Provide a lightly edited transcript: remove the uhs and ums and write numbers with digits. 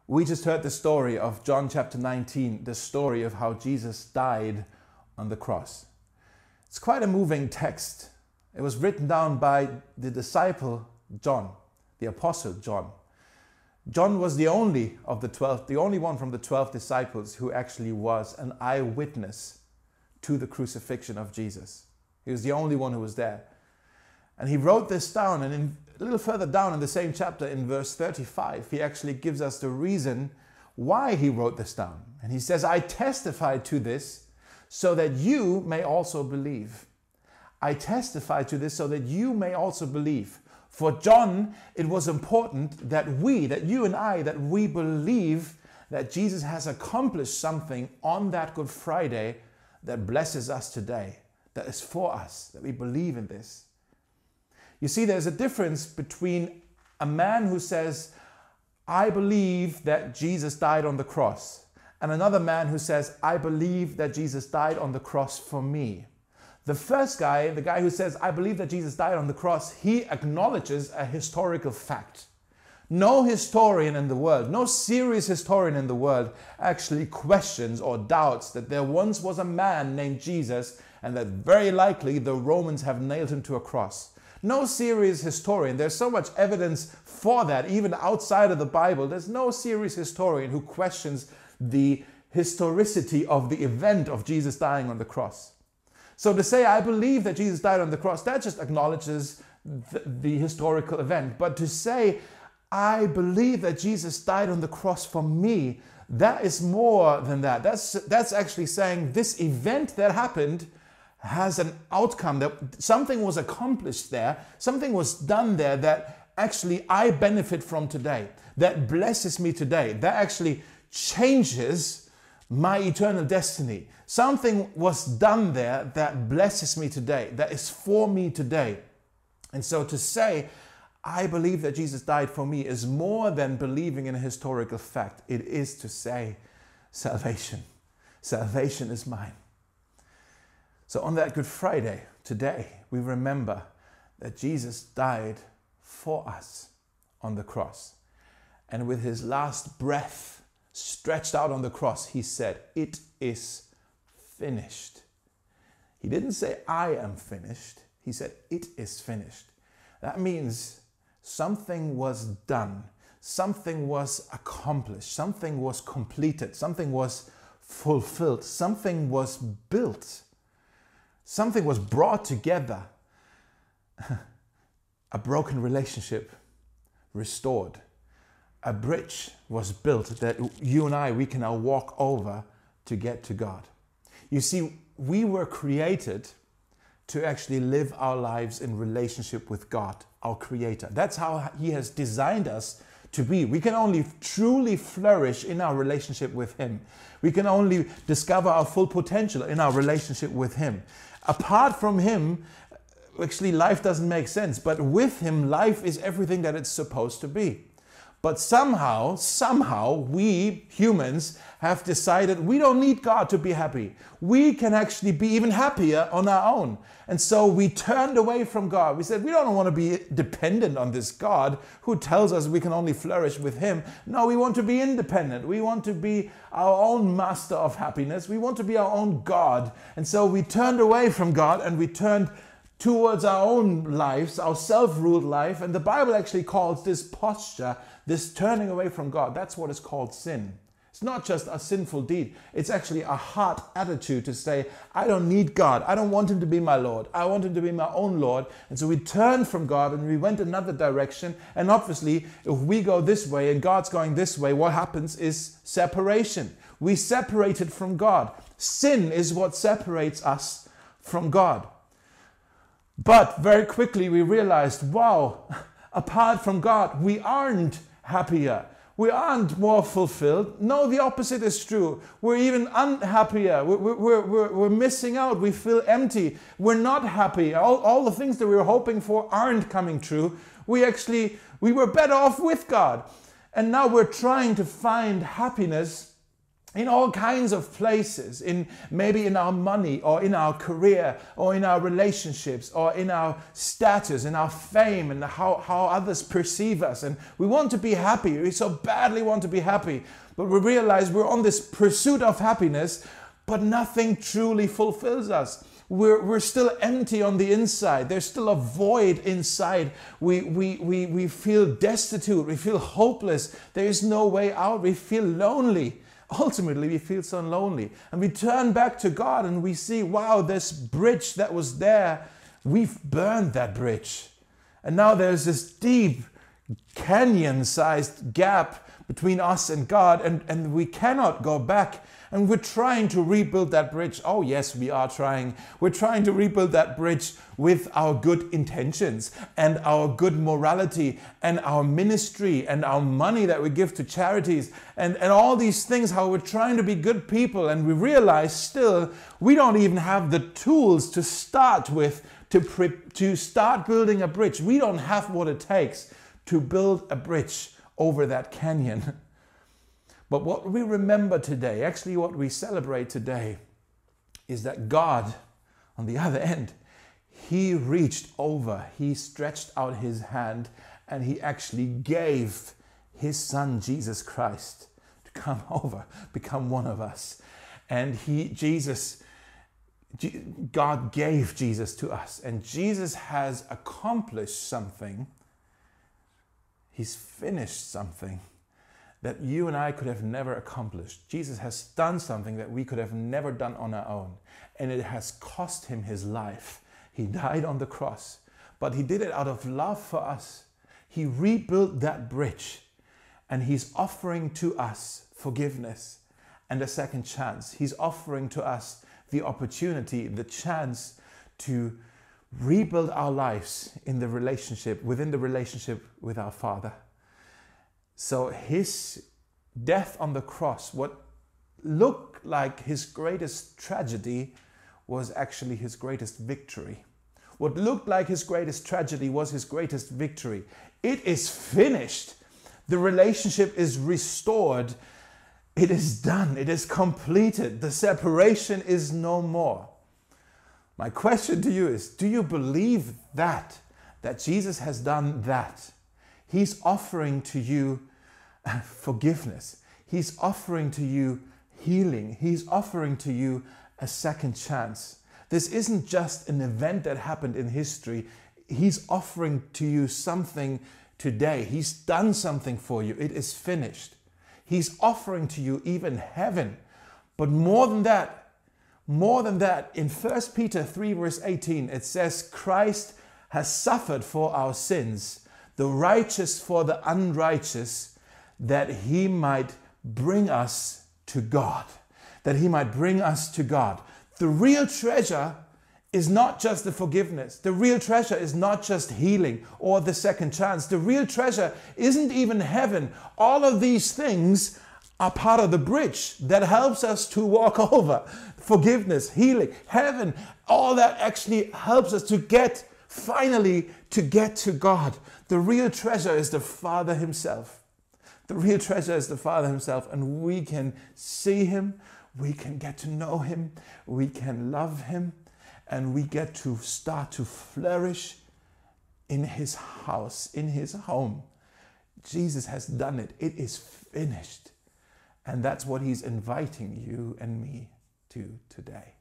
We just heard the story of John chapter 19, the story of how Jesus died on the cross. It's quite a moving text. It was written down by the disciple John, the apostle John. John was the only of the 12, the only one from the 12 disciples who actually was an eyewitness to the crucifixion of Jesus. He was the only one who was there. And he wrote this down, and a little further down in the same chapter, in verse 35, he actually gives us the reason why he wrote this down. And he says, I testify to this so that you may also believe. I testify to this so that you may also believe. For John, it was important that you and I, that we believe that Jesus has accomplished something on that Good Friday that blesses us today, that is for us, that we believe in this. You see, there's a difference between a man who says, I believe that Jesus died on the cross, and another man who says, I believe that Jesus died on the cross for me. The first guy, the guy who says, I believe that Jesus died on the cross, he acknowledges a historical fact. No historian in the world, no serious historian in the world actually questions or doubts that there once was a man named Jesus and that very likely the Romans have nailed him to a cross. No serious historian, there's so much evidence for that, even outside of the Bible. There's no serious historian who questions the historicity of the event of Jesus dying on the cross. So to say, I believe that Jesus died on the cross, that just acknowledges the historical event. But to say, I believe that Jesus died on the cross for me, that is more than that. That's actually saying this event that happened has an outcome, that something was accomplished there, something was done there that actually I benefit from today, that blesses me today, that actually changes my eternal destiny. Something was done there that blesses me today, that is for me today. And so to say, I believe that Jesus died for me is more than believing in a historical fact. It is to say, salvation. Salvation is mine. So on that Good Friday, today, we remember that Jesus died for us on the cross. And with his last breath stretched out on the cross, he said, it is finished. He didn't say, I am finished. He said, it is finished. That means something was done. Something was accomplished. Something was completed. Something was fulfilled. Something was built. Something was brought together. A broken relationship restored. A bridge was built that you and I, we can now walk over to get to God. You see, we were created to actually live our lives in relationship with God, our Creator. That's how He has designed us to be. We can only truly flourish in our relationship with Him. We can only discover our full potential in our relationship with Him. Apart from Him, actually life doesn't make sense, but with Him, life is everything that it's supposed to be. But somehow we humans have decided we don't need God to be happy. We can actually be even happier on our own. And so we turned away from God. We said we don't want to be dependent on this God who tells us we can only flourish with Him. No, we want to be independent. We want to be our own master of happiness. We want to be our own God. And so we turned away from God and we turned towards our own lives, our self-ruled life. And the Bible actually calls this posture, this turning away from God, that's what is called sin. It's not just a sinful deed. It's actually a heart attitude to say, I don't need God. I don't want Him to be my Lord. I want Him to be my own Lord. And so we turned from God and we went another direction. And obviously, if we go this way and God's going this way, what happens is separation. We separated from God. Sin is what separates us from God. But very quickly we realized, wow, apart from God, we aren't happier. We aren't more fulfilled. No, the opposite is true. We're even unhappier. We're missing out. We feel empty. We're not happy. All the things that we were hoping for aren't coming true. We were better off with God. And now we're trying to find happiness in all kinds of places, maybe in our money or in our career or in our relationships or in our status, in our fame and how others perceive us. And we want to be happy. We so badly want to be happy. But we realize we're on this pursuit of happiness, but nothing truly fulfills us. We're still empty on the inside. There's still a void inside. We feel destitute. We feel hopeless. There is no way out. We feel lonely. Ultimately, we feel so lonely. And we turn back to God and we see, wow, this bridge that was there, we've burned that bridge. And now there's this deep canyon-sized gap between us and God, and we cannot go back. And we're trying to rebuild that bridge. Oh yes, we are trying. We're trying to rebuild that bridge with our good intentions and our good morality and our ministry and our money that we give to charities and all these things, how we're trying to be good people. And we realize still we don't even have the tools to start with to start building a bridge. We don't have what it takes to build a bridge over that canyon. But what we remember today, actually what we celebrate today, is that God, on the other end, He reached over, He stretched out His hand, and He actually gave His Son, Jesus Christ, to come over, become one of us. And God gave Jesus to us, and Jesus has accomplished something. He's finished something that you and I could have never accomplished. Jesus has done something that we could have never done on our own. And it has cost Him His life. He died on the cross, but He did it out of love for us. He rebuilt that bridge, and He's offering to us forgiveness and a second chance. He's offering to us the opportunity, the chance to rebuild our lives in the relationship, within the relationship with our Father. So His death on the cross, what looked like His greatest tragedy, was actually His greatest victory. What looked like His greatest tragedy was His greatest victory. It is finished. The relationship is restored. It is done. It is completed. The separation is no more. My question to you is, do you believe that Jesus has done that? He's offering to you forgiveness. He's offering to you healing. He's offering to you a second chance. This isn't just an event that happened in history. He's offering to you something today. He's done something for you. It is finished. He's offering to you even heaven. But more than that, in 1 Peter 3 verse 18, it says, Christ has suffered for our sins, the righteous for the unrighteous, that He might bring us to God. That He might bring us to God. The real treasure is not just the forgiveness. The real treasure is not just healing or the second chance. The real treasure isn't even heaven. All of these things are part of the bridge that helps us to walk over. Forgiveness, healing, heaven, all that actually helps us to get, finally, to get to God. The real treasure is the Father Himself. The real treasure is the Father Himself, and we can see Him, we can get to know Him, we can love Him, and we get to start to flourish in His house, in His home. Jesus has done it. It is finished. And that's what He's inviting you and me to today.